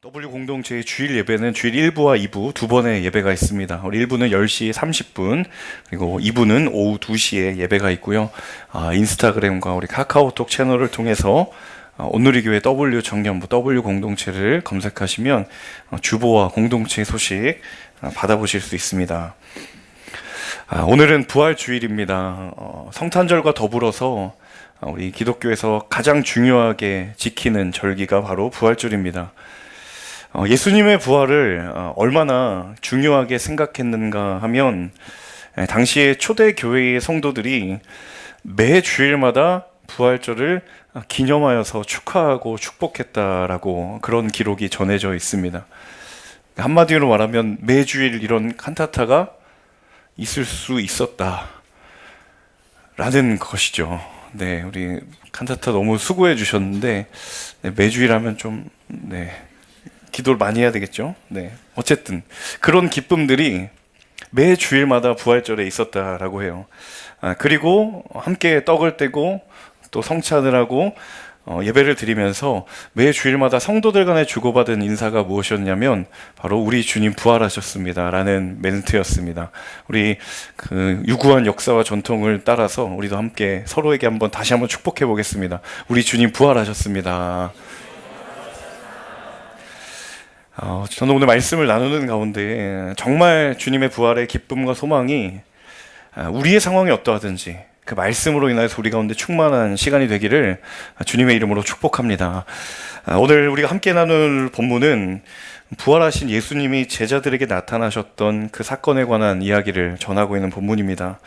W 공동체의 주일 예배는 주일 1부와 2부 두 번의 예배가 있습니다. 우리 1부는 10시 30분, 그리고 2부는 오후 2시에 예배가 있고요. 인스타그램과 우리 카카오톡 채널을 통해서 온누리교회 W 정년부 W 공동체를 검색하시면 주보와 공동체 소식 받아보실 수 있습니다. 오늘은 부활 주일입니다. 성탄절과 더불어서 우리 기독교에서 가장 중요하게 지키는 절기가 바로 부활절입니다. 예수님의 부활을 얼마나 중요하게 생각했는가 하면 당시에 초대 교회의 성도들이 매 주일마다 부활절을 기념하여서 축하하고 축복했다라고 그런 기록이 전해져 있습니다. 한마디로 말하면 매 주일 이런 칸타타가 있을 수 있었다 라는 것이죠. 네, 우리 칸타타 너무 수고해 주셨는데 매주일 하면 좀 기도를 많이 해야 되겠죠. 네, 어쨌든 그런 기쁨들이 매 주일마다 부활절에 있었다라고 해요. 그리고 함께 떡을 떼고 또 성찬을 하고 예배를 드리면서 매 주일마다 성도들 간에 주고받은 인사가 무엇이었냐면 바로 우리 주님 부활하셨습니다 라는 멘트였습니다. 우리 그 유구한 역사와 전통을 따라서 우리도 함께 서로에게 다시 한번 축복해 보겠습니다. 우리 주님 부활하셨습니다. 저는 오늘 말씀을 나누는 가운데 정말 주님의 부활의 기쁨과 소망이 우리의 상황이 어떠하든지 그 말씀으로 인해서 우리 가운데 충만한 시간이 되기를 주님의 이름으로 축복합니다. 오늘 우리가 함께 나눌 본문은 부활하신 예수님이 제자들에게 나타나셨던 그 사건에 관한 이야기를 전하고 있는 본문입니다.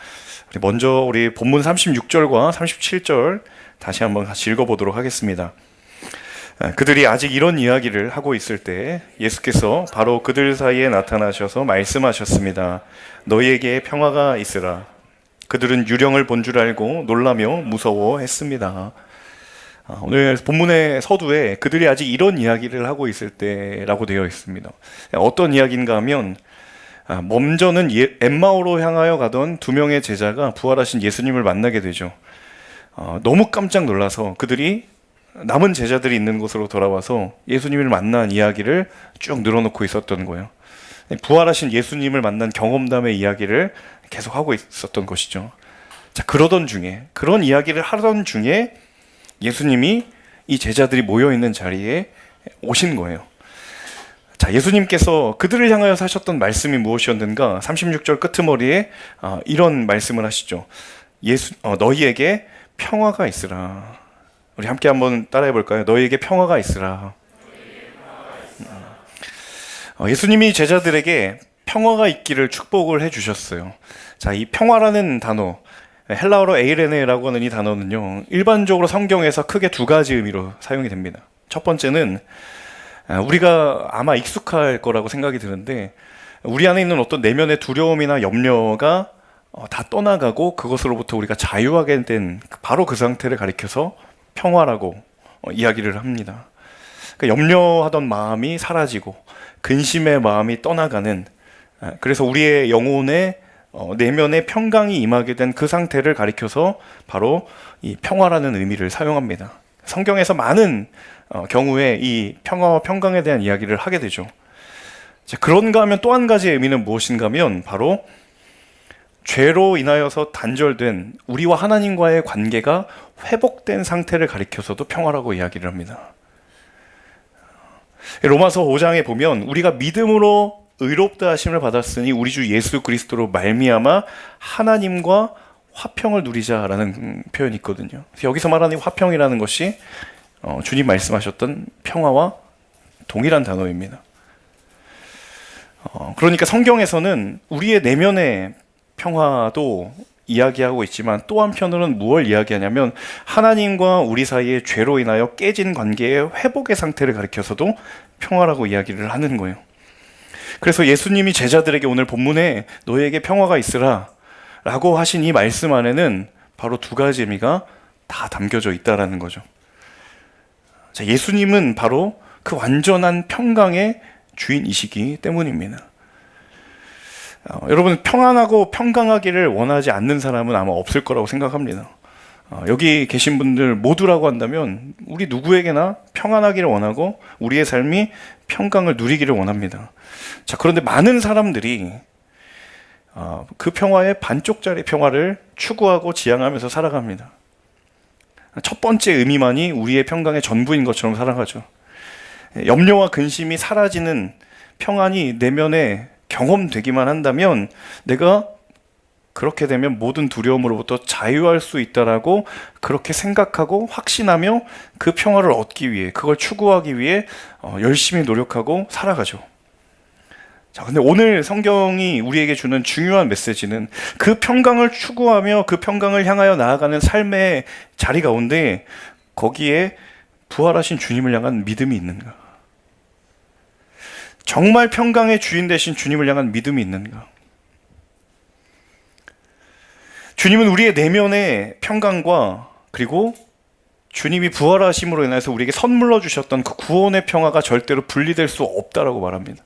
먼저 우리 본문 36절과 37절 다시 한번 같이 읽어보도록 하겠습니다. 그들이 아직 이런 이야기를 하고 있을 때 예수께서 바로 그들 사이에 나타나셔서 말씀하셨습니다. 너희에게 평화가 있으라. 그들은 유령을 본 줄 알고 놀라며 무서워했습니다. 오늘 본문의 서두에 그들이 아직 이런 이야기를 하고 있을 때라고 되어 있습니다. 어떤 이야기인가 하면 먼저는 엠마오로 향하여 가던 두 명의 제자가 부활하신 예수님을 만나게 되죠. 너무 깜짝 놀라서 그들이 남은 제자들이 있는 곳으로 돌아와서 예수님을 만난 이야기를 쭉 늘어놓고 있었던 거예요. 부활하신 예수님을 만난 경험담의 이야기를 계속하고 있었던 것이죠. 자, 그런 이야기를 하던 중에 예수님이 이 제자들이 모여있는 자리에 오신 거예요. 자, 예수님께서 그들을 향하여 하셨던 말씀이 무엇이었는가? 36절 끄트머리에 이런 말씀을 하시죠. 너희에게 평화가 있으라. 우리 함께 한번 따라해 볼까요? 너희에게 평화가 있으라. 예수님이 제자들에게 평화가 있기를 축복을 해주셨어요. 자, 이 평화라는 단어, 헬라어로 에이레네라고 하는 이 단어는요, 일반적으로 성경에서 크게 두 가지 의미로 사용이 됩니다. 첫 번째는 우리가 아마 익숙할 거라고 생각이 드는데, 우리 안에 있는 어떤 내면의 두려움이나 염려가 다 떠나가고 그것으로부터 우리가 자유하게 된 바로 그 상태를 가리켜서 평화라고 이야기를 합니다. 그러니까 염려하던 마음이 사라지고 근심의 마음이 떠나가는, 그래서 우리의 영혼의 내면의 평강이 임하게 된 그 상태를 가리켜서 바로 이 평화라는 의미를 사용합니다. 성경에서 많은 경우에 이 평화와 평강에 대한 이야기를 하게 되죠. 자, 그런가 하면 또 한 가지의 의미는 무엇인가 하면 바로 죄로 인하여서 단절된 우리와 하나님과의 관계가 회복된 상태를 가리켜서도 평화라고 이야기를 합니다. 로마서 5장에 보면 우리가 믿음으로 의롭다 하심을 받았으니 우리 주 예수 그리스도로 말미암아 하나님과 화평을 누리자라는 표현이 있거든요. 여기서 말하는 화평이라는 것이 주님 말씀하셨던 평화와 동일한 단어입니다. 그러니까 성경에서는 우리의 내면의 평화도 이야기하고 있지만 또 한편으로는 무엇을 이야기하냐면 하나님과 우리 사이의 죄로 인하여 깨진 관계의 회복의 상태를 가리켜서도 평화라고 이야기를 하는 거예요. 그래서 예수님이 제자들에게 오늘 본문에 너희에게 평화가 있으라 라고 하신 이 말씀 안에는 바로 두 가지 의미가 다 담겨져 있다라는 거죠. 자, 예수님은 바로 그 완전한 평강의 주인이시기 때문입니다. 여러분 평안하고 평강하기를 원하지 않는 사람은 아마 없을 거라고 생각합니다. 여기 계신 분들 모두라고 한다면 우리 누구에게나 평안하기를 원하고 우리의 삶이 평강을 누리기를 원합니다. 자, 그런데 많은 사람들이 그 평화의 반쪽짜리 평화를 추구하고 지향하면서 살아갑니다. 첫 번째 의미만이 우리의 평강의 전부인 것처럼 살아가죠. 염려와 근심이 사라지는 평안이 내면에 경험되기만 한다면 내가 그렇게 되면 모든 두려움으로부터 자유할 수 있다라고 그렇게 생각하고 확신하며 그 평화를 얻기 위해, 그걸 추구하기 위해 열심히 노력하고 살아가죠. 자, 근데 오늘 성경이 우리에게 주는 중요한 메시지는 그 평강을 추구하며 그 평강을 향하여 나아가는 삶의 자리 가운데 거기에 부활하신 주님을 향한 믿음이 있는가? 정말 평강의 주인 되신 주님을 향한 믿음이 있는가? 주님은 우리의 내면의 평강과 그리고 주님이 부활하심으로 인해서 우리에게 선물로 주셨던 그 구원의 평화가 절대로 분리될 수 없다라고 말합니다.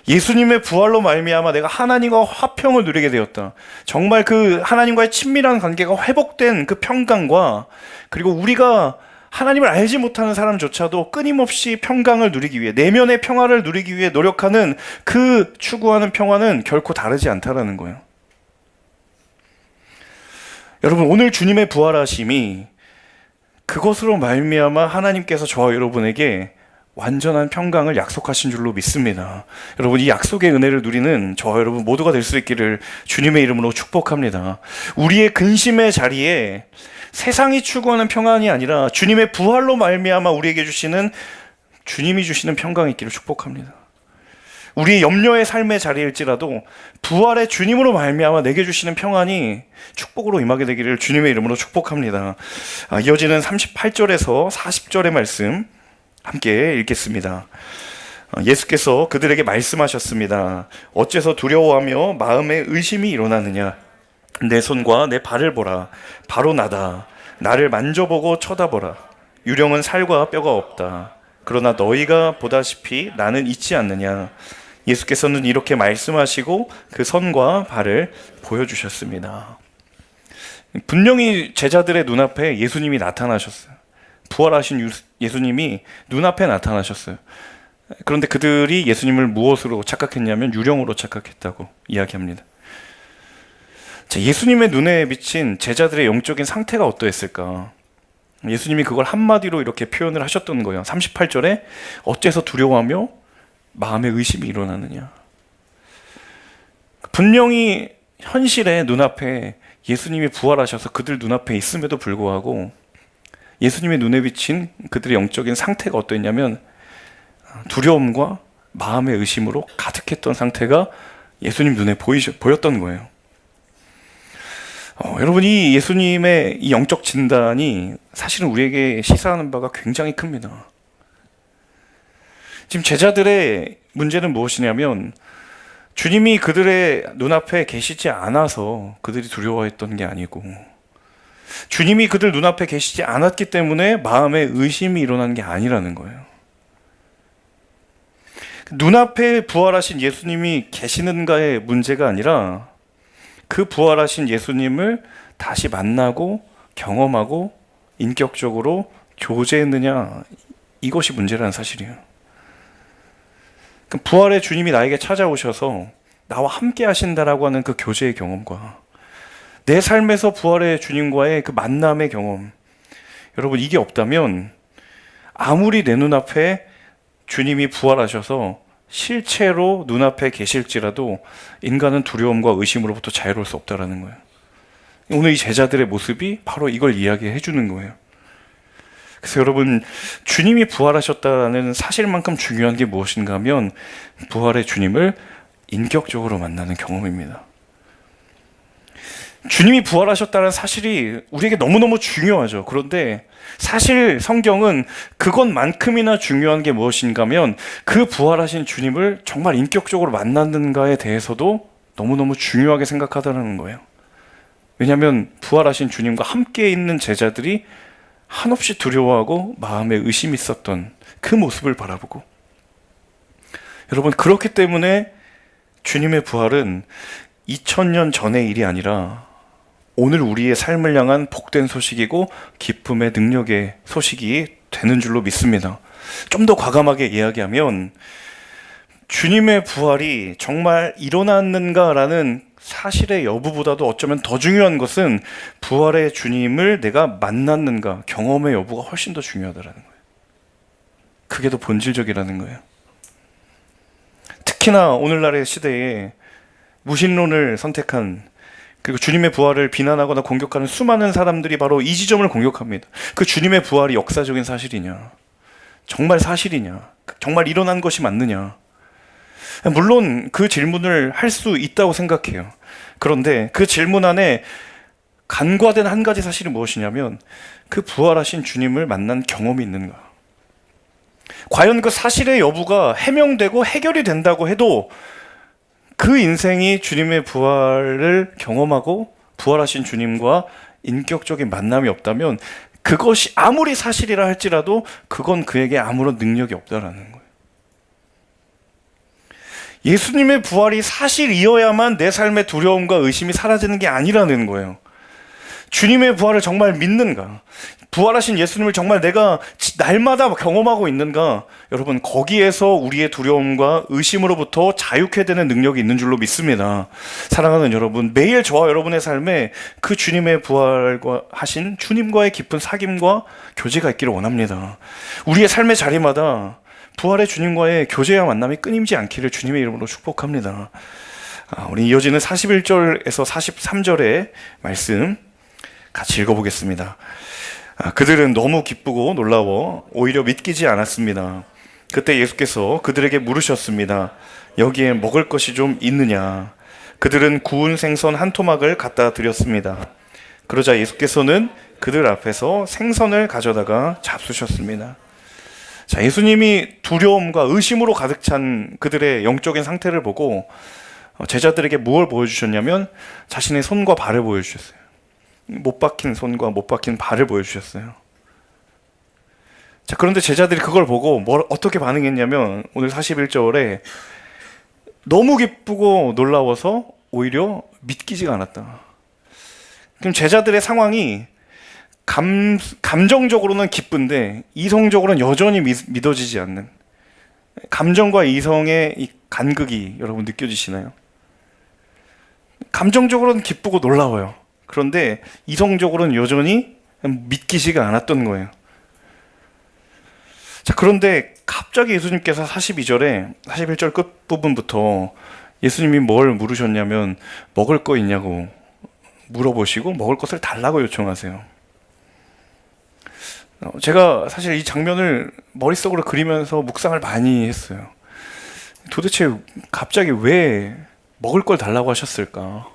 예수님의 부활로 말미암아 내가 하나님과 화평을 누리게 되었다. 정말 그 하나님과의 친밀한 관계가 회복된 그 평강과 그리고 우리가 하나님을 알지 못하는 사람조차도 끊임없이 평강을 누리기 위해, 내면의 평화를 누리기 위해 노력하는 그 추구하는 평화는 결코 다르지 않다라는 거예요. 여러분, 오늘 주님의 부활하심이 그것으로 말미암아 하나님께서 저와 여러분에게 완전한 평강을 약속하신 줄로 믿습니다. 여러분, 이 약속의 은혜를 누리는 저와 여러분 모두가 될 수 있기를 주님의 이름으로 축복합니다. 우리의 근심의 자리에 세상이 추구하는 평안이 아니라 주님의 부활로 말미암아 우리에게 주시는, 주님이 주시는 평강이 있기를 축복합니다. 우리의 염려의 삶의 자리일지라도 부활의 주님으로 말미암아 내게 주시는 평안이 축복으로 임하게 되기를 주님의 이름으로 축복합니다. 이어지는 38절에서 40절의 말씀 함께 읽겠습니다. 예수께서 그들에게 말씀하셨습니다. 어째서 두려워하며 마음에 의심이 일어나느냐? 내 손과 내 발을 보라. 바로 나다. 나를 만져보고 쳐다보라. 유령은 살과 뼈가 없다. 그러나 너희가 보다시피 나는 있지 않느냐? 예수께서는 이렇게 말씀하시고 그 손과 발을 보여주셨습니다. 분명히 제자들의 눈앞에 예수님이 나타나셨어요. 부활하신 예수님이 눈앞에 나타나셨어요. 그런데 그들이 예수님을 무엇으로 착각했냐면 유령으로 착각했다고 이야기합니다. 자, 예수님의 눈에 비친 제자들의 영적인 상태가 어떠했을까? 예수님이 그걸 한마디로 이렇게 표현을 하셨던 거예요. 38절에 어째서 두려워하며 마음에 의심이 일어나느냐. 분명히 현실의 눈앞에 예수님이 부활하셔서 그들 눈앞에 있음에도 불구하고 예수님의 눈에 비친 그들의 영적인 상태가 어떠했냐면 두려움과 마음의 의심으로 가득했던 상태가 예수님 눈에 보였던 거예요. 여러분, 이 예수님의 이 영적 진단이 사실은 우리에게 시사하는 바가 굉장히 큽니다. 지금 제자들의 문제는 무엇이냐면 주님이 그들의 눈앞에 계시지 않아서 그들이 두려워했던 게 아니고 주님이 그들 눈앞에 계시지 않았기 때문에 마음에 의심이 일어난 게 아니라는 거예요. 눈앞에 부활하신 예수님이 계시는가의 문제가 아니라 그 부활하신 예수님을 다시 만나고 경험하고 인격적으로 교제했느냐, 이것이 문제라는 사실이에요. 부활의 주님이 나에게 찾아오셔서 나와 함께 하신다라고 하는 그 교제의 경험과 내 삶에서 부활의 주님과의 그 만남의 경험, 여러분, 이게 없다면 아무리 내 눈앞에 주님이 부활하셔서 실체로 눈앞에 계실지라도 인간은 두려움과 의심으로부터 자유로울 수 없다라는 거예요. 오늘 이 제자들의 모습이 바로 이걸 이야기해 주는 거예요. 그래서 여러분, 주님이 부활하셨다는 사실만큼 중요한 게 무엇인가 하면 부활의 주님을 인격적으로 만나는 경험입니다. 주님이 부활하셨다는 사실이 우리에게 너무너무 중요하죠. 그런데 사실 성경은 그것만큼이나 중요한 게 무엇인가 하면 그 부활하신 주님을 정말 인격적으로 만났는가에 대해서도 너무너무 중요하게 생각하다는 거예요. 왜냐하면 부활하신 주님과 함께 있는 제자들이 한없이 두려워하고 마음에 의심이 있었던 그 모습을 바라보고, 여러분, 그렇기 때문에 주님의 부활은 2000년 전의 일이 아니라 오늘 우리의 삶을 향한 복된 소식이고 기쁨의 능력의 소식이 되는 줄로 믿습니다. 좀 더 과감하게 이야기하면 주님의 부활이 정말 일어났는가라는 사실의 여부보다도 어쩌면 더 중요한 것은 부활의 주님을 내가 만났는가, 경험의 여부가 훨씬 더 중요하다는 거예요. 그게 더 본질적이라는 거예요. 특히나 오늘날의 시대에 무신론을 선택한, 그리고 주님의 부활을 비난하거나 공격하는 수많은 사람들이 바로 이 지점을 공격합니다. 그 주님의 부활이 역사적인 사실이냐? 정말 사실이냐? 정말 일어난 것이 맞느냐? 물론 그 질문을 할 수 있다고 생각해요. 그런데 그 질문 안에 간과된 한 가지 사실이 무엇이냐면 그 부활하신 주님을 만난 경험이 있는가? 과연 그 사실의 여부가 해명되고 해결이 된다고 해도 그 인생이 주님의 부활을 경험하고 부활하신 주님과 인격적인 만남이 없다면 그것이 아무리 사실이라 할지라도 그건 그에게 아무런 능력이 없다라는 거예요. 예수님의 부활이 사실이어야만 내 삶의 두려움과 의심이 사라지는 게 아니라는 거예요. 주님의 부활을 정말 믿는가? 부활하신 예수님을 정말 내가 날마다 경험하고 있는가? 여러분, 거기에서 우리의 두려움과 의심으로부터 자유케 되는 능력이 있는 줄로 믿습니다. 사랑하는 여러분, 매일 저와 여러분의 삶에 그 주님의 부활과 하신 주님과의 깊은 사귐과 교제가 있기를 원합니다. 우리의 삶의 자리마다 부활의 주님과의 교제와 만남이 끊임지 않기를 주님의 이름으로 축복합니다. 우리 이어지는 41절에서 43절의 말씀 같이 읽어보겠습니다. 그들은 너무 기쁘고 놀라워 오히려 믿기지 않았습니다. 그때 예수께서 그들에게 물으셨습니다. 여기에 먹을 것이 좀 있느냐? 그들은 구운 생선 한 토막을 갖다 드렸습니다. 그러자 예수께서는 그들 앞에서 생선을 가져다가 잡수셨습니다. 자, 예수님이 두려움과 의심으로 가득 찬 그들의 영적인 상태를 보고 제자들에게 무엇을 보여주셨냐면 자신의 손과 발을 보여주셨어요. 못 박힌 손과 못 박힌 발을 보여주셨어요. 자, 그런데 제자들이 그걸 보고 어떻게 반응했냐면 오늘 41절에 너무 기쁘고 놀라워서 오히려 믿기지가 않았다. 그럼 제자들의 상황이 감정적으로는 기쁜데 이성적으로는 여전히 믿어지지 않는, 감정과 이성의 이 간극이 여러분 느껴지시나요? 감정적으로는 기쁘고 놀라워요. 그런데 이성적으로는 여전히 믿기지가 않았던 거예요. 자, 그런데 갑자기 예수님께서 42절에 41절 끝부분부터 예수님이 뭘 물으셨냐면 먹을 거 있냐고 물어보시고 먹을 것을 달라고 요청하세요. 제가 사실 이 장면을 머릿속으로 그리면서 묵상을 많이 했어요. 도대체 갑자기 왜 먹을 걸 달라고 하셨을까?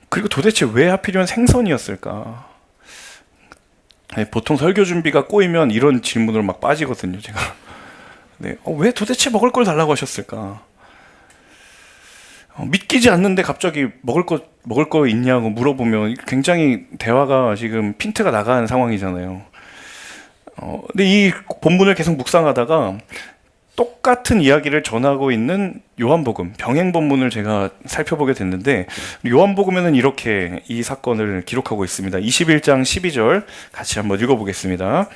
그리고 도대체 왜 하필이면 생선이었을까? 보통 설교 준비가 꼬이면 이런 질문으로 막 빠지거든요, 제가. 네, 왜 도대체 먹을 걸 달라고 하셨을까? 믿기지 않는데 갑자기 먹을 거 있냐고 물어보면 굉장히 대화가 지금 핀트가 나간 상황이잖아요. 근데 이 본문을 계속 묵상하다가 똑같은 이야기를 전하고 있는 요한복음, 병행 본문을 제가 살펴보게 됐는데 요한복음에는 이렇게 이 사건을 기록하고 있습니다. 21장 12절 같이 한번 읽어보겠습니다.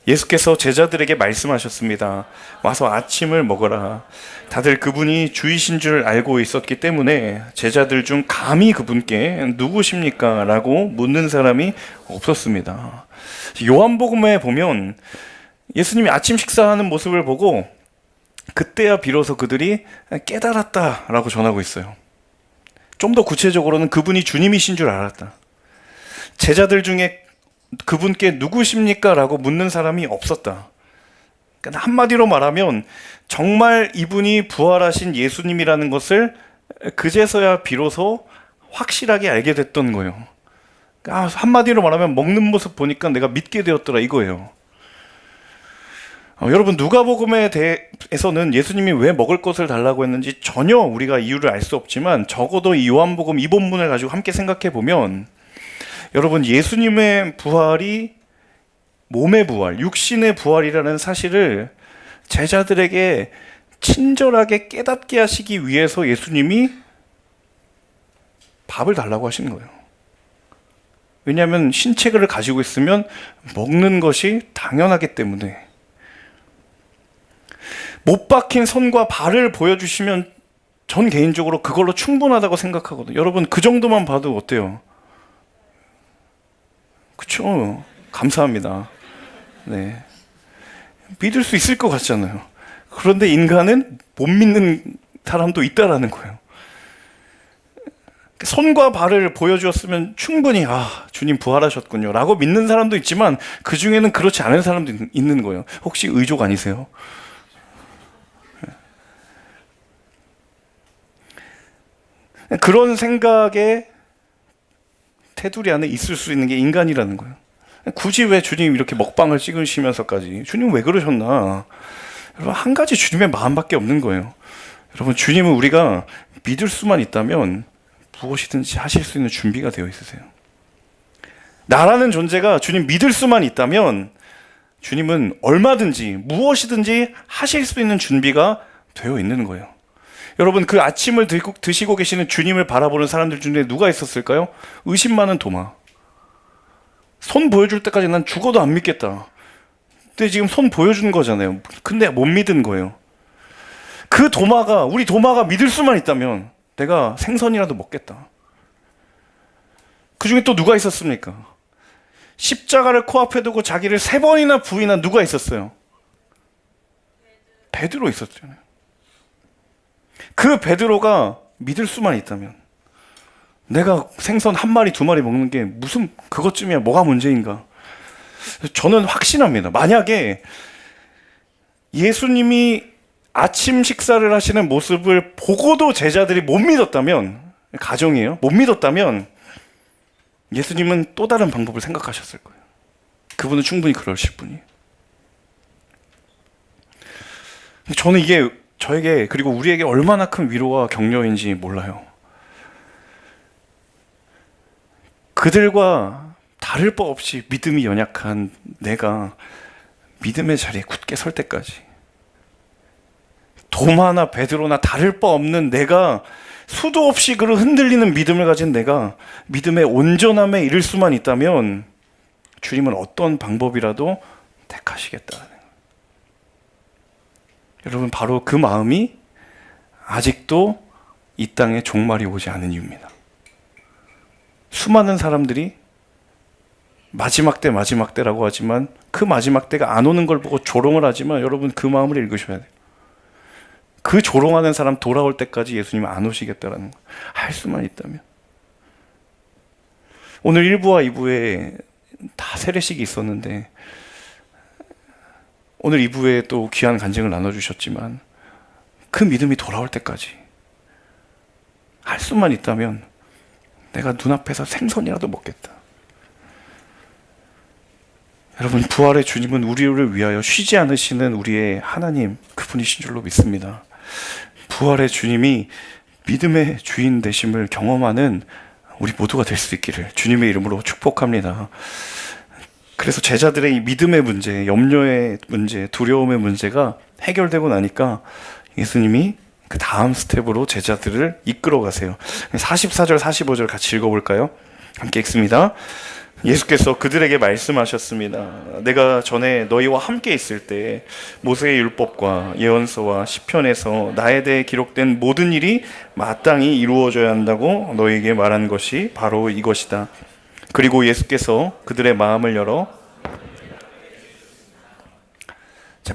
예수께서 제자들에게 말씀하셨습니다. 와서 아침을 먹어라. 다들 그분이 주이신 줄 알고 있었기 때문에 제자들 중 감히 그분께 누구십니까? 라고 묻는 사람이 없었습니다. 요한복음에 보면 예수님이 아침 식사하는 모습을 보고 그때야 비로소 그들이 깨달았다라고 전하고 있어요. 좀 더 구체적으로는 그분이 주님이신 줄 알았다. 제자들 중에 그분께 누구십니까? 라고 묻는 사람이 없었다. 그러니까 한마디로 말하면 정말 이분이 부활하신 예수님이라는 것을 그제서야 비로소 확실하게 알게 됐던 거예요. 그러니까 한마디로 말하면 먹는 모습 보니까 내가 믿게 되었더라 이거예요. 여러분, 누가복음에 대해서는 예수님이 왜 먹을 것을 달라고 했는지 전혀 우리가 이유를 알 수 없지만 적어도 이 요한복음 이 본문을 가지고 함께 생각해 보면 여러분, 예수님의 부활이 몸의 부활, 육신의 부활이라는 사실을 제자들에게 친절하게 깨닫게 하시기 위해서 예수님이 밥을 달라고 하시는 거예요. 왜냐하면 신체를 가지고 있으면 먹는 것이 당연하기 때문에. 못 박힌 손과 발을 보여주시면 전 개인적으로 그걸로 충분하다고 생각하거든요. 여러분, 그 정도만 봐도 어때요? 그쵸? 감사합니다. 네. 믿을 수 있을 것 같잖아요. 그런데 인간은 못 믿는 사람도 있다라는 거예요. 손과 발을 보여주었으면 충분히 주님 부활하셨군요 라고 믿는 사람도 있지만, 그 중에는 그렇지 않은 사람도 있는 거예요. 혹시 의족 아니세요? 그런 생각에 테두리 안에 있을 수 있는 게 인간이라는 거예요. 굳이 왜 주님 이렇게 먹방을 찍으시면서까지, 주님 왜 그러셨나? 여러분, 한 가지 주님의 마음밖에 없는 거예요. 여러분, 주님은 우리가 믿을 수만 있다면 무엇이든지 하실 수 있는 준비가 되어 있으세요. 나라는 존재가 주님 믿을 수만 있다면 주님은 얼마든지 무엇이든지 하실 수 있는 준비가 되어 있는 거예요. 여러분, 그 아침을 드시고 계시는 주님을 바라보는 사람들 중에 누가 있었을까요? 의심 많은 도마. 손 보여줄 때까지 난 죽어도 안 믿겠다. 근데 지금 손 보여준 거잖아요. 근데 못 믿은 거예요. 그 도마가, 우리 도마가 믿을 수만 있다면 내가 생선이라도 먹겠다. 그 중에 또 누가 있었습니까? 십자가를 코앞에 두고 자기를 3번이나 부인한 누가 있었어요? 베드로 있었잖아요. 그 베드로가 믿을 수만 있다면, 내가 생선 1마리 2마리 먹는 게 무슨 그것쯤이야, 뭐가 문제인가? 저는 확신합니다. 만약에 예수님이 아침 식사를 하시는 모습을 보고도 제자들이 못 믿었다면, 가정이에요, 못 믿었다면 예수님은 또 다른 방법을 생각하셨을 거예요. 그분은 충분히 그러실 분이에요. 저는 이게 저에게, 그리고 우리에게 얼마나 큰 위로와 격려인지 몰라요. 그들과 다를 바 없이 믿음이 연약한 내가 믿음의 자리에 굳게 설 때까지, 도마나 베드로나 다를 바 없는 내가, 수도 없이 그 흔들리는 믿음을 가진 내가 믿음의 온전함에 이를 수만 있다면 주님은 어떤 방법이라도 택하시겠다는 거예요. 여러분, 바로 그 마음이 아직도 이 땅에 종말이 오지 않은 이유입니다. 수많은 사람들이 마지막 때라고 하지만, 그 마지막 때가 안 오는 걸 보고 조롱을 하지만, 여러분, 그 마음을 읽으셔야 돼요. 그 조롱하는 사람 돌아올 때까지 예수님은 안 오시겠다라는 거. 할 수만 있다면. 오늘 1부와 2부에 다 세례식이 있었는데, 오늘 2부에 또 귀한 간증을 나눠주셨지만, 그 믿음이 돌아올 때까지 할 수만 있다면 내가 눈앞에서 생선이라도 먹겠다. 여러분, 부활의 주님은 우리를 위하여 쉬지 않으시는 우리의 하나님, 그분이신 줄로 믿습니다. 부활의 주님이 믿음의 주인 되심을 경험하는 우리 모두가 될 수 있기를 주님의 이름으로 축복합니다. 그래서 제자들의 이 믿음의 문제, 염려의 문제, 두려움의 문제가 해결되고 나니까 예수님이 그 다음 스텝으로 제자들을 이끌어 가세요. 44절, 45절 같이 읽어볼까요? 함께 읽습니다. 예수께서 그들에게 말씀하셨습니다. 내가 전에 너희와 함께 있을 때 모세의 율법과 예언서와 시편에서 나에 대해 기록된 모든 일이 마땅히 이루어져야 한다고 너희에게 말한 것이 바로 이것이다. 그리고 예수께서 그들의 마음을 열어,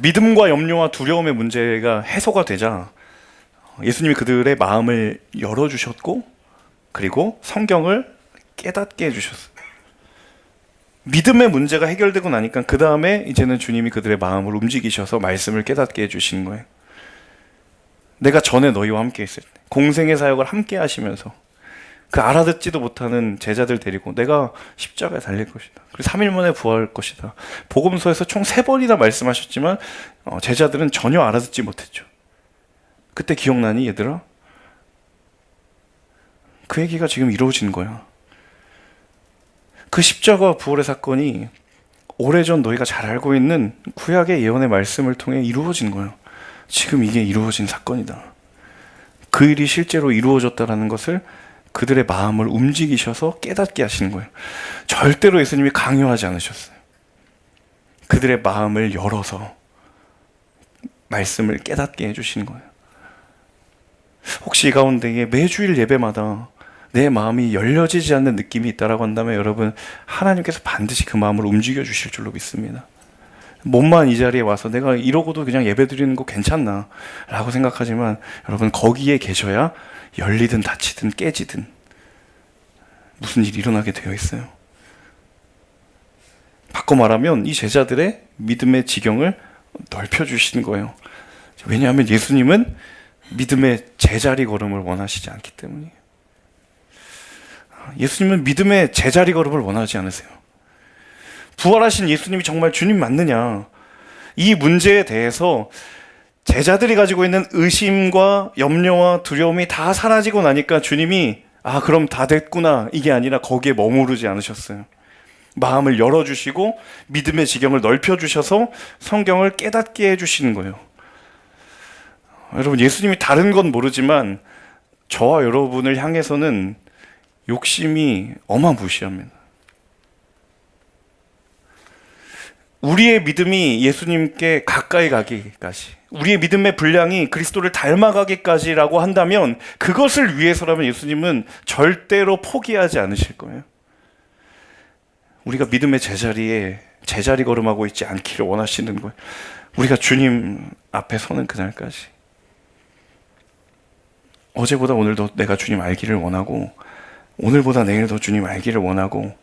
믿음과 염려와 두려움의 문제가 해소가 되자 예수님이 그들의 마음을 열어주셨고, 그리고 성경을 깨닫게 해주셨어요. 믿음의 문제가 해결되고 나니까 그 다음에 이제는 주님이 그들의 마음을 움직이셔서 말씀을 깨닫게 해주시는 거예요. 내가 전에 너희와 함께 있을 때, 공생의 사역을 함께 하시면서 그 알아듣지도 못하는 제자들 데리고 내가 십자가에 달릴 것이다. 그리고 3일 만에 부활할 것이다. 복음서에서 총 3번이나 말씀하셨지만 제자들은 전혀 알아듣지 못했죠. 그때 기억나니 얘들아? 그 얘기가 지금 이루어진 거야. 그 십자가와 부활의 사건이 오래전 너희가 잘 알고 있는 구약의 예언의 말씀을 통해 이루어진 거예요. 지금 이게 이루어진 사건이다. 그 일이 실제로 이루어졌다라는 것을 그들의 마음을 움직이셔서 깨닫게 하시는 거예요. 절대로 예수님이 강요하지 않으셨어요. 그들의 마음을 열어서 말씀을 깨닫게 해주시는 거예요. 혹시 이 가운데에 매주일 예배마다 내 마음이 열려지지 않는 느낌이 있다라고 한다면 여러분, 하나님께서 반드시 그 마음을 움직여 주실 줄로 믿습니다. 몸만 이 자리에 와서 내가 이러고도 그냥 예배 드리는 거 괜찮나 라고 생각하지만 여러분, 거기에 계셔야 열리든 닫히든 깨지든 무슨 일이 일어나게 되어 있어요. 바꿔 말하면 이 제자들의 믿음의 지경을 넓혀주시는 거예요. 왜냐하면 예수님은 믿음의 제자리 걸음을 원하시지 않기 때문이에요. 예수님은 믿음의 제자리 걸음을 원하지 않으세요. 부활하신 예수님이 정말 주님 맞느냐, 이 문제에 대해서 제자들이 가지고 있는 의심과 염려와 두려움이 다 사라지고 나니까 주님이 그럼 다 됐구나, 이게 아니라 거기에 머무르지 않으셨어요. 마음을 열어주시고 믿음의 지경을 넓혀주셔서 성경을 깨닫게 해주시는 거예요. 여러분, 예수님이 다른 건 모르지만 저와 여러분을 향해서는 욕심이 어마무시합니다. 우리의 믿음이 예수님께 가까이 가기까지, 우리의 믿음의 분량이 그리스도를 닮아가기까지라고 한다면 그것을 위해서라면 예수님은 절대로 포기하지 않으실 거예요. 우리가 믿음의 제자리 걸음하고 있지 않기를 원하시는 거예요. 우리가 주님 앞에 서는 그날까지. 어제보다 오늘 더 내가 주님 알기를 원하고, 오늘보다 내일 더 주님 알기를 원하고,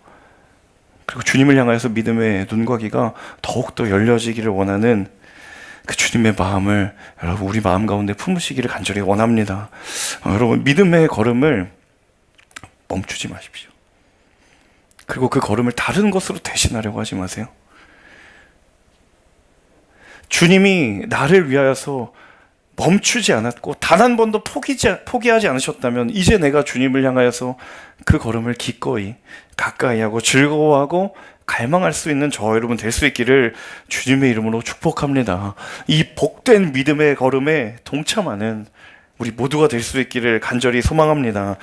그리고 주님을 향해서 믿음의 눈과 귀가 더욱더 열려지기를 원하는 그 주님의 마음을 여러분, 우리 마음 가운데 품으시기를 간절히 원합니다. 여러분, 믿음의 걸음을 멈추지 마십시오. 그리고 그 걸음을 다른 것으로 대신하려고 하지 마세요. 주님이 나를 위하여서 멈추지 않았고 단 한 번도 포기하지 않으셨다면 이제 내가 주님을 향하여서 그 걸음을 기꺼이 가까이 하고 즐거워하고 갈망할 수 있는 저와 여러분 될 수 있기를 주님의 이름으로 축복합니다. 이 복된 믿음의 걸음에 동참하는 우리 모두가 될 수 있기를 간절히 소망합니다.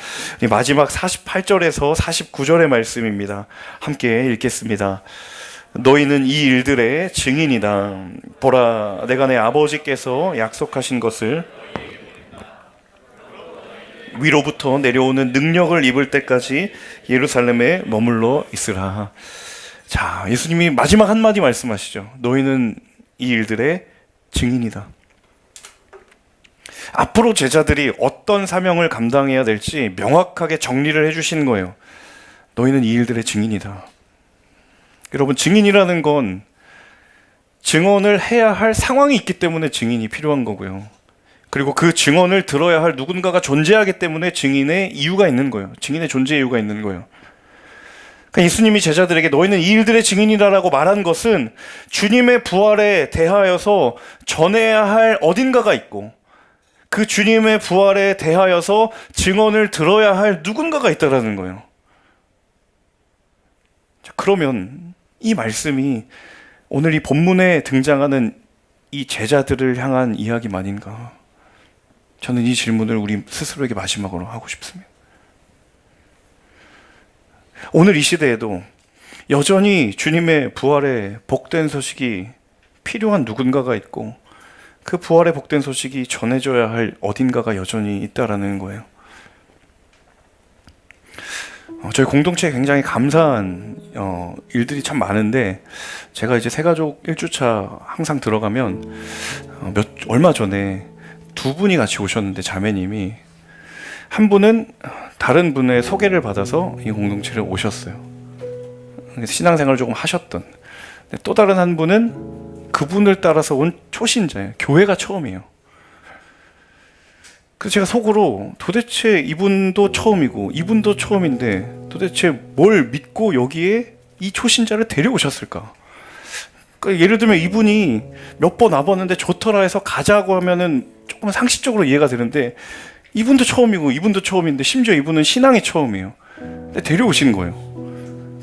마지막 48절에서 49절의 말씀입니다. 함께 읽겠습니다. 너희는 이 일들의 증인이다. 보라, 내가 내 아버지께서 약속하신 것을 위로부터 내려오는 능력을 입을 때까지 예루살렘에 머물러 있으라. 자, 예수님이 마지막 한마디 말씀하시죠. 너희는 이 일들의 증인이다. 앞으로 제자들이 어떤 사명을 감당해야 될지 명확하게 정리를 해주시는 거예요. 너희는 이 일들의 증인이다. 여러분, 증인이라는 건 증언을 해야 할 상황이 있기 때문에 증인이 필요한 거고요. 그리고 그 증언을 들어야 할 누군가가 존재하기 때문에 증인의 이유가 있는 거예요. 증인의 존재 이유가 있는 거예요. 그러니까 예수님이 제자들에게 너희는 이 일들의 증인이라고 말한 것은 주님의 부활에 대하여서 전해야 할 어딘가가 있고 그 주님의 부활에 대하여서 증언을 들어야 할 누군가가 있다라는 거예요. 자, 그러면 이 말씀이 오늘 이 본문에 등장하는 이 제자들을 향한 이야기만인가? 저는 이 질문을 우리 스스로에게 마지막으로 하고 싶습니다. 오늘 이 시대에도 여전히 주님의 부활의 복된 소식이 필요한 누군가가 있고 그 부활의 복된 소식이 전해져야 할 어딘가가 여전히 있다라는 거예요. 저희 공동체에 굉장히 감사한 일들이 참 많은데 제가 이제 새가족 1주차 항상 들어가면 얼마 전에 두 분이 같이 오셨는데 자매님이 한 분은 다른 분의 소개를 받아서 이 공동체를 오셨어요. 신앙생활을 조금 하셨던. 또 다른 한 분은 그분을 따라서 온 초신자예요. 교회가 처음이에요. 그래서 제가 속으로 도대체 이분도 처음이고 이분도 처음인데 도대체 뭘 믿고 여기에 이 초신자를 데려오셨을까? 그러니까 예를 들면 이분이 몇 번 와봤는데 좋더라 해서 가자고 하면은 조금 상식적으로 이해가 되는데 이분도 처음이고 이분도 처음인데 심지어 이분은 신앙이 처음이에요. 근데 데려오신 거예요.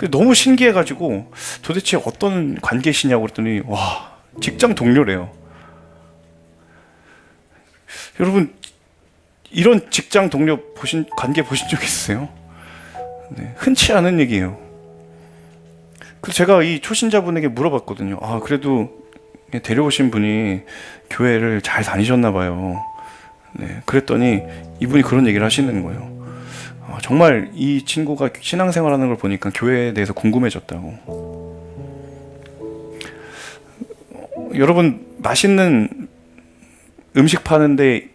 너무 신기해가지고 도대체 어떤 관계시냐고 그랬더니 와, 직장 동료래요. 여러분, 이런 직장 동료 관계 보신 적 있으세요? 네, 흔치 않은 얘기예요. 그래서 제가 이 초신자분에게 물어봤거든요. 그래도 데려오신 분이 교회를 잘 다니셨나 봐요. 네, 그랬더니 이분이 그런 얘기를 하시는 거예요. 정말 이 친구가 신앙생활하는 걸 보니까 교회에 대해서 궁금해졌다고. 여러분, 맛있는 음식 파는데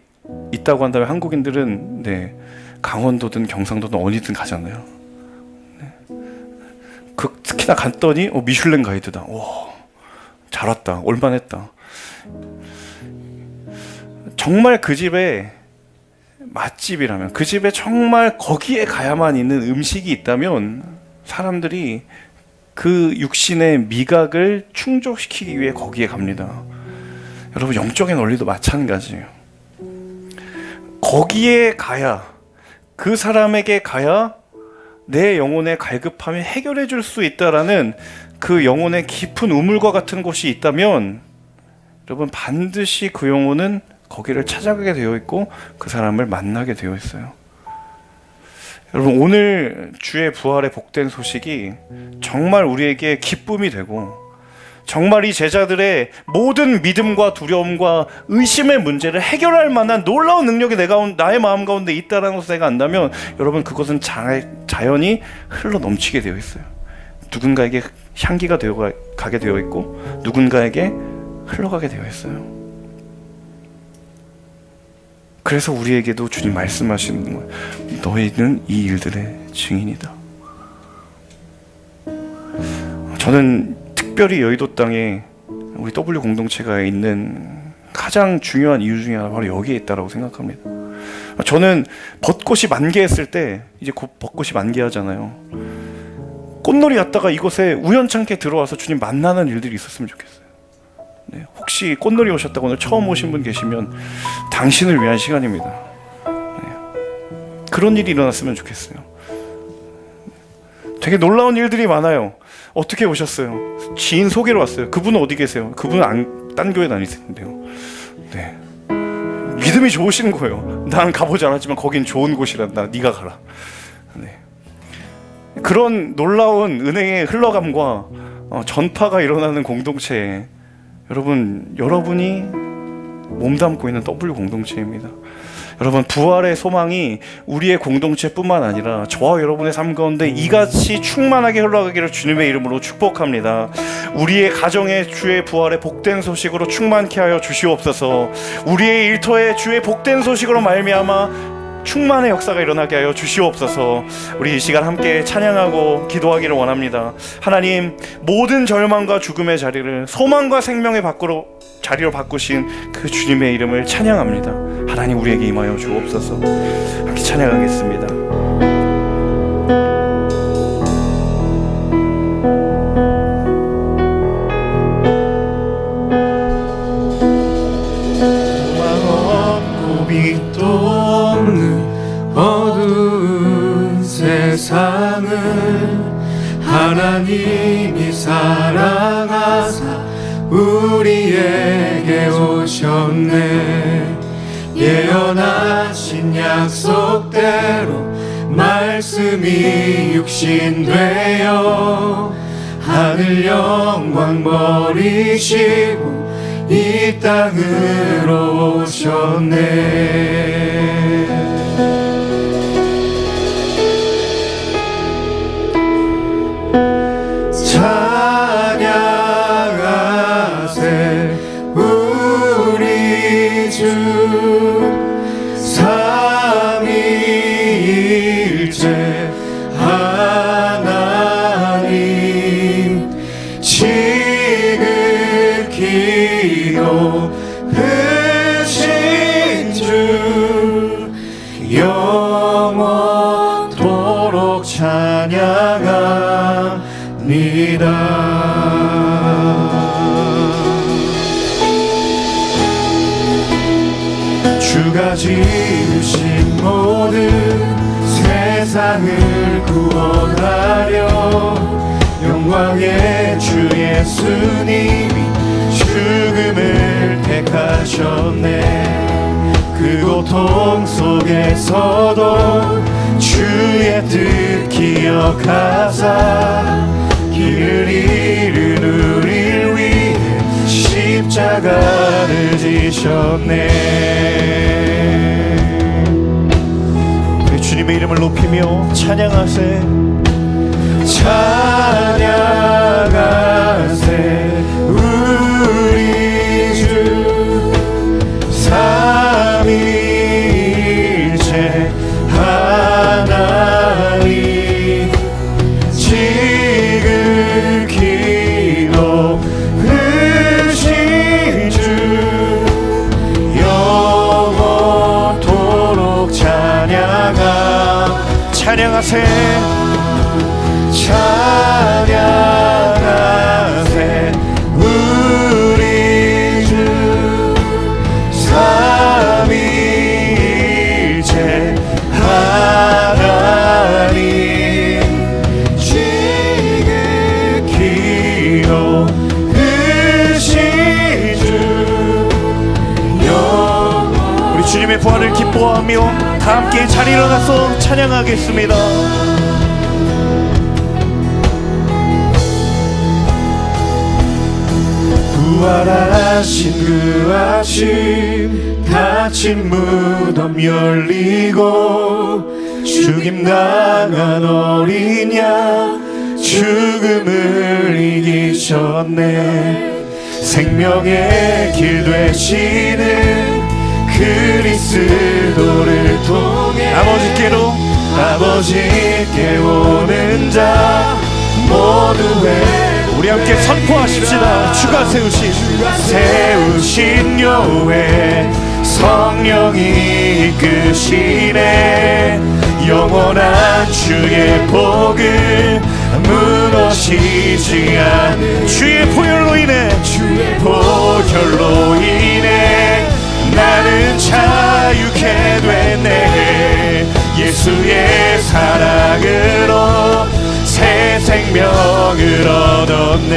있다고 한다면 한국인들은 강원도든 경상도든 어디든 가잖아요. 특히나 갔더니 미슐랭 가이드다. 잘 왔다. 올만했다. 정말 그 집에 맛집이라면, 그 집에 정말 거기에 가야만 있는 음식이 있다면 사람들이 그 육신의 미각을 충족시키기 위해 거기에 갑니다. 여러분, 영적인 원리도 마찬가지예요. 거기에 가야, 그 사람에게 가야 내 영혼의 갈급함이 해결해 줄 수 있다라는 그 영혼의 깊은 우물과 같은 곳이 있다면 여러분, 반드시 그 영혼은 거기를 찾아가게 되어 있고 그 사람을 만나게 되어 있어요. 여러분, 오늘 주의 부활의 복된 소식이 정말 우리에게 기쁨이 되고, 정말 이 제자들의 모든 믿음과 두려움과 의심의 문제를 해결할 만한 놀라운 능력이 나의 마음 가운데 있다는 것을 내가 안다면, 여러분, 그것은 자연히 흘러 넘치게 되어 있어요. 누군가에게 향기가 가게 되어 있고 누군가에게 흘러가게 되어 있어요. 그래서 우리에게도 주님 말씀하시는 거예요. 너희는 이 일들의 증인이다. 저는 특별히 여의도 땅에 우리 W 공동체가 있는 가장 중요한 이유 중에 하나, 바로 여기에 있다라고 생각합니다. 저는 벚꽃이 만개했을 때, 이제 곧 벚꽃이 만개하잖아요. 꽃놀이 갔다가 이곳에 우연찮게 들어와서 주님 만나는 일들이 있었으면 좋겠어요. 네, 혹시 꽃놀이 오셨다고 오늘 처음 오신 분 계시면 당신을 위한 시간입니다. 네, 그런 일이 일어났으면 좋겠어요. 되게 놀라운 일들이 많아요. 어떻게 오셨어요? 지인 소개로 왔어요. 그분은 어디 계세요? 그분은 딴 교회 다니시는데요. 네, 믿음이 좋으신 거예요. 난 가보지 않았지만 거긴 좋은 곳이란다. 네가 가라. 네. 그런 놀라운 은혜의 흘러감과 전파가 일어나는 공동체에 여러분이 몸담고 있는 W 공동체입니다. 여러분, 부활의 소망이 우리의 공동체뿐만 아니라 저와 여러분의 삶 가운데 이같이 충만하게 흘러가기를 주님의 이름으로 축복합니다. 우리의 가정에 주의 부활의 복된 소식으로 충만케 하여 주시옵소서. 우리의 일터에 주의 복된 소식으로 말미암아 충만의 역사가 일어나게 하여 주시옵소서. 우리 이 시간 함께 찬양하고 기도하기를 원합니다. 하나님, 모든 절망과 죽음의 자리를 소망과 생명의 자리로 바꾸신 그 주님의 이름을 찬양합니다. 하나님, 우리에게 임하여 주옵소서. 함께 찬양하겠습니다. 어두운 세상을 하나님이 사랑하사 우리에게 오셨네. 예언하신 약속대로 말씀이 육신되어 하늘 영광 버리시고 이 땅으로 오셨네. 찬양하세 우리 주 삼위일체 하나님. 지극히 높으신 주 영원토록 찬양합니다. 주가 지으신 모든 세상을 구원하려 영광의 주 예수님이 죽음을 택하셨네. 그 고통 속에서도 주의 뜻 기억하사 길을 잃은 우릴 위해 십자가를 지셨네. 우리 주님의 이름을 높이며 찬양하세. 찬양하세 우리 주 삼위일체 하나님 지극히 높으신 주 영원토록 찬양하세. 찬양하세 우리 주 삼위일체 하나님 지극히 높으신 주 영원. 우리 주님의 부활을 기뻐하며 다 함께 자리 일어나서 찬양하겠습니다. 부활하신 그 아침 닫힌 무덤 열리고 죽임당한 어린 양 죽음을 이기셨네. 생명의 길 되시는 그리스도를 통해 아버지께 오는 자 모두의 우리 함께 선포하십시다. 주가 세우신 여호와 성령이 이끄시네. 영원한 주의 복을 무너지지 않은 주의 보혈로 인해 나는 자유케 됐네. 예수의 사랑으로 새 생명을 얻었네.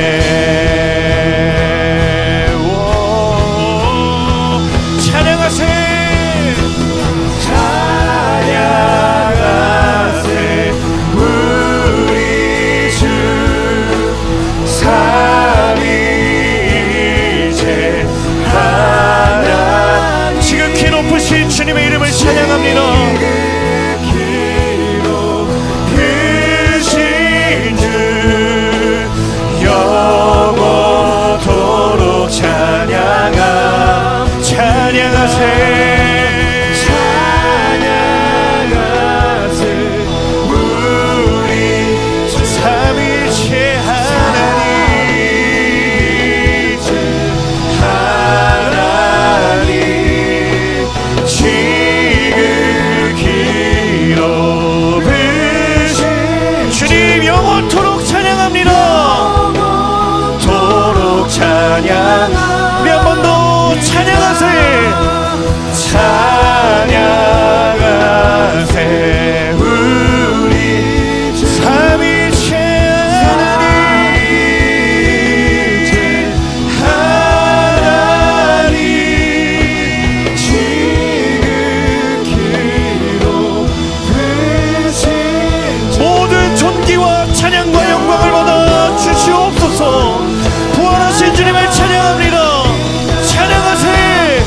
찬양하세. 찬양하세 우리 주 삼위일체 하나님 지극히 높으신 주님의 이름을 찬양합니다. 영원토록 찬양하세 우리 삼위일체 하나님 지극히 높으신 주님 영원토록 찬양합니다. 찬양 우리 한 번 더 찬양하세. 찬양하세 우리 삼위일체 하나님 지극히 높으신 모든 존귀와 찬양과 영광을 받아 주시옵소서. 부활하신 주님을 찬양합니다. 찬양하세.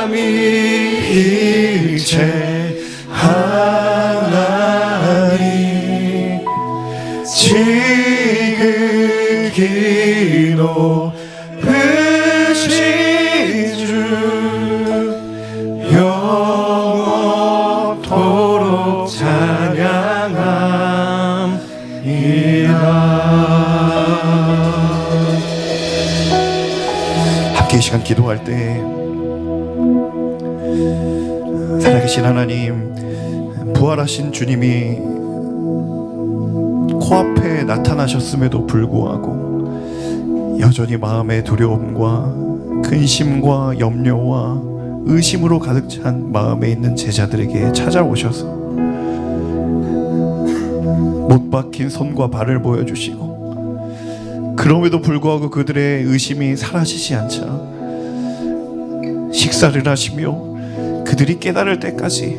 삼위일체 하나님 지극히 높으신 주 영원토록 찬양함이라. 함께 이 시간 기도할 때 살아계신 하나님, 부활하신 주님이 코앞에 나타나셨음에도 불구하고 여전히 마음의 두려움과 근심과 염려와 의심으로 가득 찬 마음에 있는 제자들에게 찾아오셔서 못 박힌 손과 발을 보여주시고, 그럼에도 불구하고 그들의 의심이 사라지지 않자 식사를 하시며 그들이 깨달을 때까지,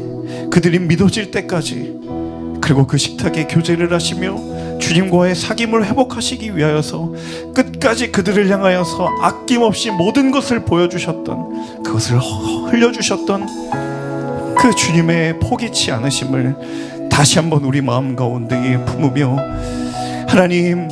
그들이 믿어질 때까지, 그리고 그 식탁에 교제를 하시며 주님과의 사귐을 회복하시기 위하여서 끝까지 그들을 향하여서 아낌없이 모든 것을 보여주셨던, 그것을 흘려주셨던 그 주님의 포기치 않으심을 다시 한번 우리 마음 가운데에 품으며, 하나님,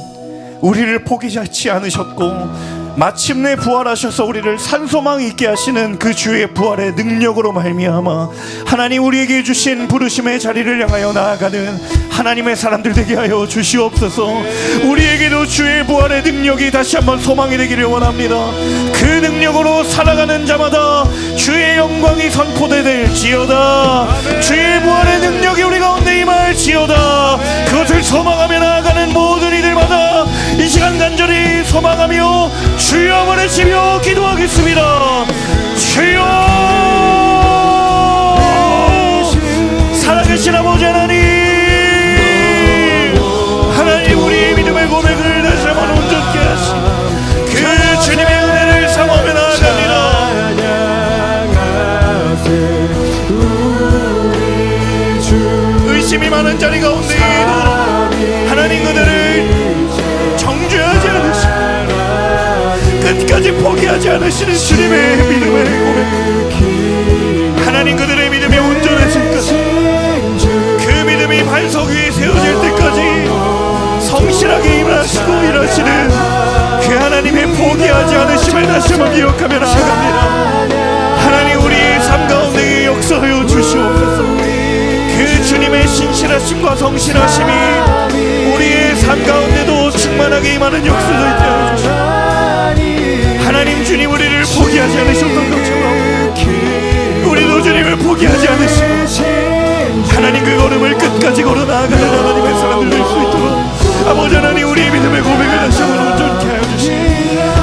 우리를 포기하지 않으셨고 마침내 부활하셔서 우리를 산소망 있게 하시는 그 주의 부활의 능력으로 말미암아 하나님 우리에게 주신 부르심의 자리를 향하여 나아가는 하나님의 사람들 되게 하여 주시옵소서. 우리에게도 주의 부활의 능력이 다시 한번 소망이 되기를 원합니다. 그 능력으로 살아가는 자마다 주의 영광이 선포되될지어다. 주의 부활의 능력이 우리 가운데 임할지어다. 그것을 소망하며 나아가는 모든 이들마다 이 시간 간절히 소망하며 주여 부르시며 기도하겠습니다. 주여, 살아계신 아버지 하나님, 하나님 우리의 믿음의 고백을 다시 한번 온전케 하시 그 주님의 은혜를 사모하며 나아갑니다. 의심이 많은 자리 가운데 하나님 그들을 정죄하지 않으시고 끝까지 포기하지 않으시는 주님의 믿음의 고백, 하나님 그들의 믿음이 온전해질 때까지, 그 믿음이 반석 위에 세워질 때까지 성실하게 일하시고 일하시는 그 하나님의 포기하지 않으심을 다시 한번 기억하며 나아갑니다. 하나님 우리의 삶 가운데 역사하여 주시옵소서. 그 주님의 신실하심과 성실하심이 우리의 삶 가운데도 충만하게 임하는 역사가 있게 하여 주시옵소서. 하나님, 주님 우리를 포기하지 않으셨던 것처럼 우리도 주님을 포기하지 않으시고 하나님 그 걸음을 끝까지 걸어 나아가는 하나님의 사람들 될 수 있도록 아버지 하나님 우리의 믿음의 고백을 다시 한번 온전케 하여 주시고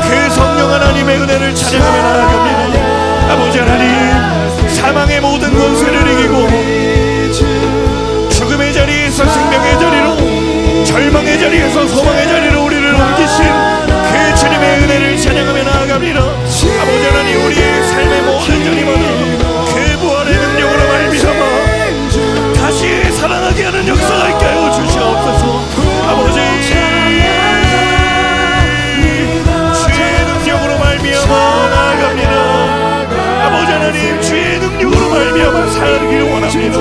그 성령 하나님의 은혜를 찬양하며 나아갑니다. 아버지 하나님, 사망의 모든 권세를 이기고 죽음의 자리에서 생명의 자리로, 절망의 자리에서 소망의 자리로 우리를 옮기신 그 주님의 은혜를 찬양하며 나아갑니다. 아버지 하나님, 우리의 삶의 모든 자리마다 그 부활의 능력으로 말미암아 다시 살아나게 하는 역사가 있게 하여 주시옵소서. 아버지, 주의 능력으로 말미암아 나아갑니다. 아버지 하나님, 주의 능력으로 말미암아 살기를 원합니다.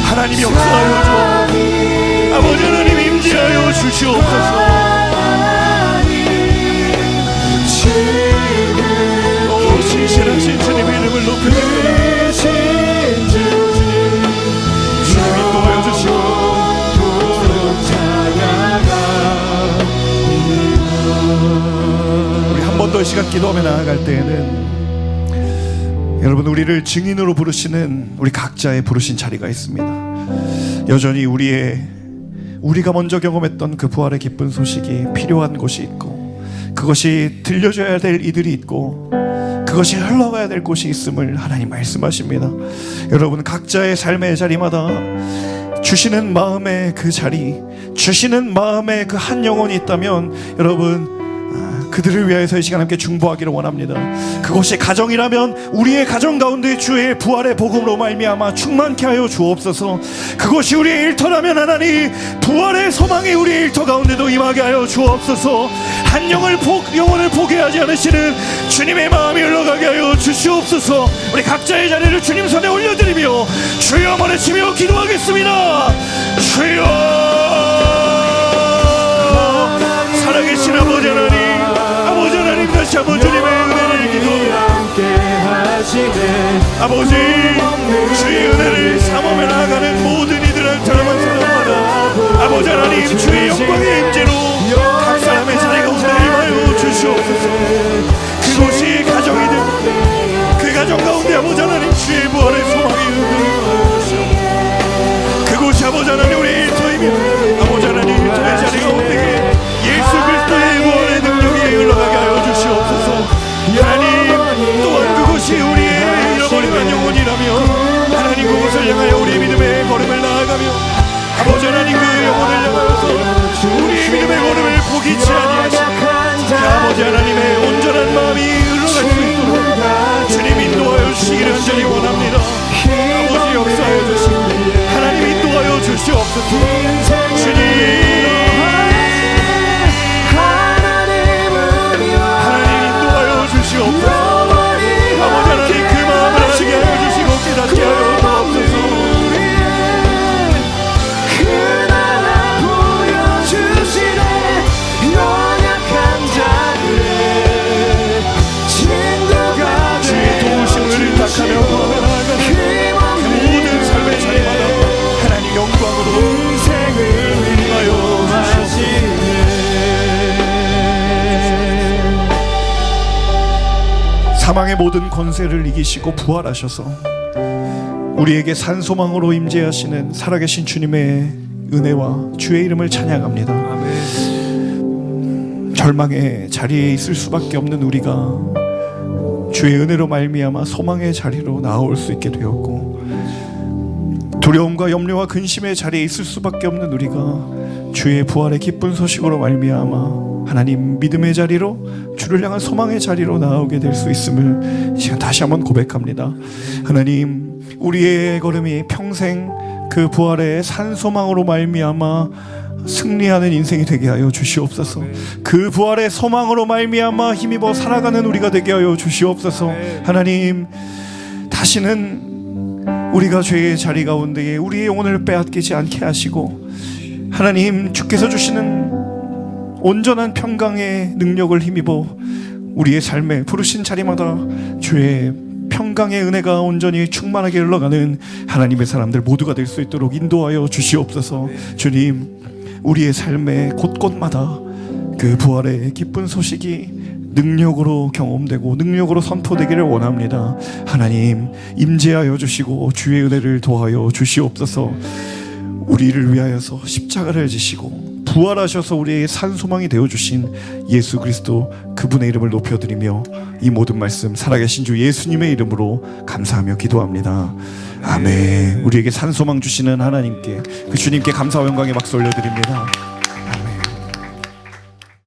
하나님 역사하여 주, 아버지 하나님 임재하여 주시옵소서. 신실하신 주님의 이름을 높여드립니다. 주님이 도와여 주시고 우리 한 번 더 이 시간 기도하며 나아갈 때에는 여러분, 우리를 증인으로 부르시는 우리 각자의 부르신 자리가 있습니다. 여전히 우리가 먼저 경험했던 그 부활의 기쁜 소식이 필요한 곳이 있고, 그것이 들려줘야 될 이들이 있고, 그것이 흘러가야 될 곳이 있음을 하나님 말씀하십니다. 여러분, 각자의 삶의 자리마다 주시는 마음의 그 자리, 주시는 마음의 그 한 영혼이 있다면 여러분, 그들을 위하여서 이 시간 함께 중보하기를 원합니다. 그것이 가정이라면 우리의 가정 가운데 주의 부활의 복음으로 말미암아 충만케 하여 주옵소서. 그것이 우리의 일터라면 하나님 부활의 소망이 우리의 일터 가운데도 임하게 하여 주옵소서. 한 영혼을 포기하지 않으시는 주님의 마음이 흘러가게 하여 주시옵소서. 우리 각자의 자리를 주님 손에 올려드리며 주여 말해치며 기도하겠습니다. 주여, 살아계신 아버지 하나님, 아버지 하나님, 다시 한번 주님의 은혜를 기도하시네. 아버지, 주의 은혜를 삼으며 나아가는 모든 이들한테 사랑받아 아버지 하나님, 주의 영광의 임재로 각 사람의 자리 가운데 임하여 주시옵소서. 그곳이 가정이든 그 가정 가운데 아버지 하나님 주의 부활의 소망이 흔들어 주시옵소서. 그곳이 아버지 하나님 우리 일터이며 아버지 하나님 일터의 자리 가운데 예수 그리스도의 부활의 능력이 흘러가게 하여 주시옵소서. 하나님 또한 그곳이 우리의 잃어버린 영혼이라면 하나님 그곳을 향하여 우리의 믿음의 걸음을 나아가며 아버지 하나님 그 영혼을 향하여서 우리의 믿음의 걸음을 포기치 아니하시고 아버지 하나님의 온전한 마음이 흘러갈 수 있도록 주님 인도하여 주시기를 간절히 원합니다. 아버지 역사하여 주시고 하나님 인도하여 주시옵소서. 주님 아버지 하나님 그 마음을 알게 하여 주시고 깨닫게 하여 주옵소서. 주의 도우심을 의탁하며 나아가는 그 모든 삶의 자리마다 하나님 영광으로 인생을 임하여 주시옵소서. 사망의 모든 권세를 이기시고 부활하셔서 우리에게 산소망으로 임재하시는 살아계신 주님의 은혜와 주의 이름을 찬양합니다. 아멘. 절망의 자리에 있을 수밖에 없는 우리가 주의 은혜로 말미암아 소망의 자리로 나올 수 있게 되었고, 두려움과 염려와 근심의 자리에 있을 수밖에 없는 우리가 주의 부활의 기쁜 소식으로 말미암아 하나님 믿음의 자리로 주를 향한 소망의 자리로 나오게 될 수 있음을 이 시간 다시 한번 고백합니다. 하나님 우리의 걸음이 평생 그 부활의 산소망으로 말미암아 승리하는 인생이 되게 하여 주시옵소서. 그 부활의 소망으로 말미암아 힘입어 살아가는 우리가 되게 하여 주시옵소서. 하나님 다시는 우리가 죄의 자리 가운데에 우리의 영혼을 빼앗기지 않게 하시고 하나님 주께서 주시는 온전한 평강의 능력을 힘입어 우리의 삶에 부르신 자리마다 주의 평강의 은혜가 온전히 충만하게 흘러가는 하나님의 사람들 모두가 될 수 있도록 인도하여 주시옵소서. 주님 우리의 삶의 곳곳마다 그 부활의 기쁜 소식이 능력으로 경험되고 능력으로 선포되기를 원합니다. 하나님 임재하여 주시고 주의 은혜를 도하여 주시옵소서. 우리를 위하여서 십자가를 지시고 부활하셔서 우리의 산소망이 되어주신 예수 그리스도 그분의 이름을 높여드리며 이 모든 말씀 살아계신 주 예수님의 이름으로 감사하며 기도합니다. 아멘. 우리에게 산소망 주시는 하나님께 그 주님께 감사와 영광의 박수 올려드립니다.